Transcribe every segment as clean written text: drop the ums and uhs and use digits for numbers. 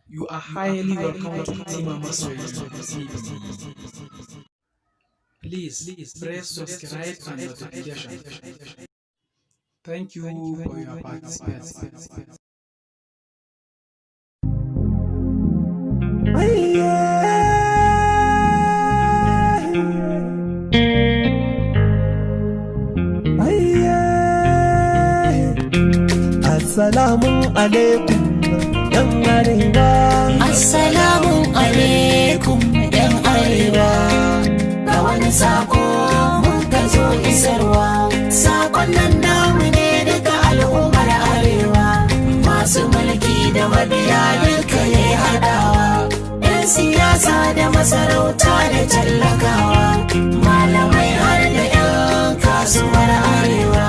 You are highly welcome to Tima Masoyi TV. Please press subscribe and notification. Thank you for your participation. Assalamu alaikum yan arewa. Assalamu alaikum yan arewa. Ga wani sako mun ka zo isarwa. Sakon nan namu ne daga al'ummar arewa. Masu mulki da mabiya duka ne hadawa. 'Yan siyasa da masarauta da tallakawa. Malamai har da 'yan kasuwar arewa.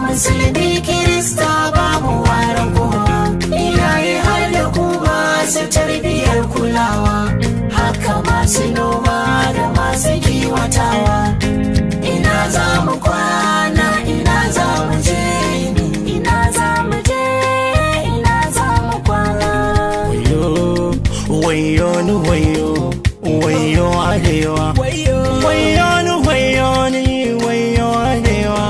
Musulmi Kirista babu ware kowa, iyaye har da ku masu tarbiyyar kulawa, haka masu noma da masu kiwatawa. Ina za mu kwana, ina za mu je, ina za mu je, ina za mu kwana. Wayo ni wayo, wayo arewa. Wayo ni wayo ni wayo arewa.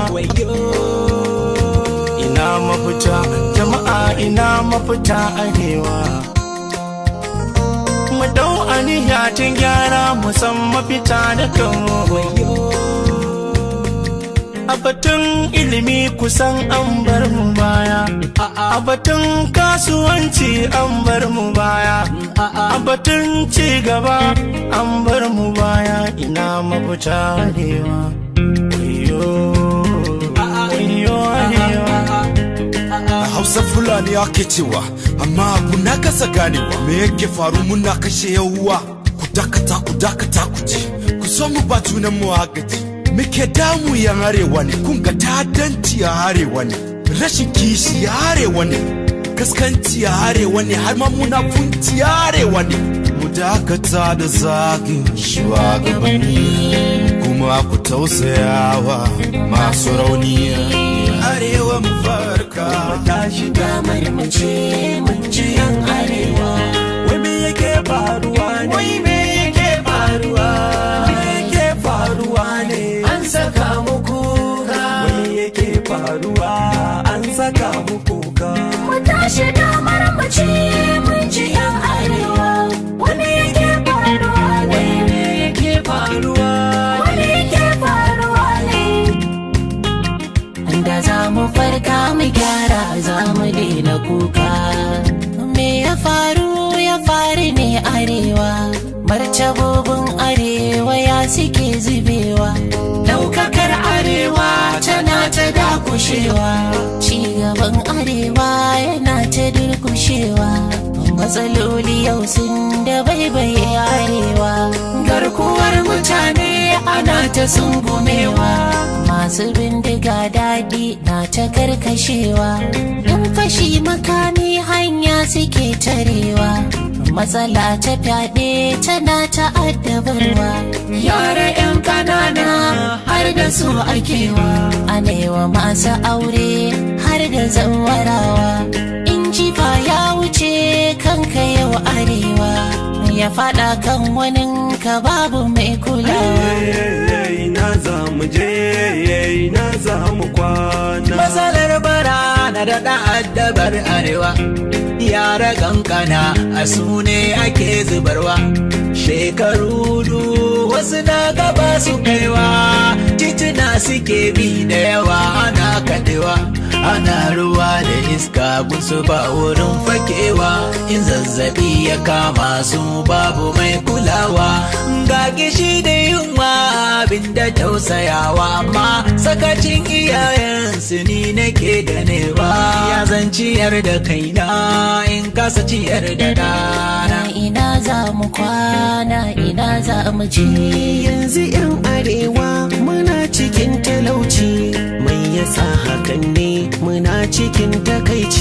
Ina mafita jama'a, ina mafita arewa. Mu dau aniya tun gyara mu san mafita da kanmu. A batun ilimi kusan an bar mu baya, a batun kasuwanci an bar mu baya, a batun ci gaba an bar mu baya. Ina mafita arewa. Hausa Fulani ake cewa, amma abu na kasa ganewa. Me yake faru muna kashe yawuwa? Ku dakata ku ji, ku so mu ba junan mu agaji. Muke damu yan arewa ne, kun ga ta'addanci a arewa ne, rashin kishi a arewa ne, kaskanci a arewa ne, har ma munafunci a arewa ne. Mu dakata da zagin shugabanni, kuma ku tausayawa masu rauni. Arewa mufarka, tashi damar mu ce mun ji yan arewa. Wai me yake faruwa ne? Wai me yake faruwa? Me yake faruwa ne? An saka mu kuka. Wai yake faruwa? An saka mu kuka. Mu tashi damar mu ce mun ji yan arewa. Wai me yake faruwa ne? Wai me yake faruwa? Wai me yake faruwa ne? Da za mu farka mu gyara, za mu daina kuka. Me ya faru ne arewa, martabobin arewa ya suke zubewa. Daukakar arewa tana ta dakushewa, cigaban arewa yana ta durkushewa. Matsaloli yau sun da baibaye arewa, garkuwar mutane ana ta sungumewa. Masu bindiga daɗi na ta karkashewa, in fashi makami hanya suke tarewa. Matsala ta fyaɗe tana ta addabarwa, yara 'yan ƙanana har da su akewa. Anewa masu aure har da zawarawa, in jifa ya wuce kanka yau arewa, ya faɗa kan waninka babu mai kulawa. Ina za mu je, ina za mu kwana. Matsalar bara na da addabar arewa, yara kankana a su ne ake zubarwa. Shekaru wasu na gaba su kaiwa, tituna suke bi da yawa ana kadewa. Ana ruwa da iska gusu ba wurin fakewa, in zazzabi ya kama su babu mai kulawa. Ga gishi da yunwa abin da tausayawa, amma sakacin iyayensu ni nake ganewa. Ya zan ciyar da kaina in kasa ciyar da dana. Ina za mu kwana, ina za mu je. Yanzu 'yan arewa muna cikin talauci, mai yasa hakan ne muna cikin takaici.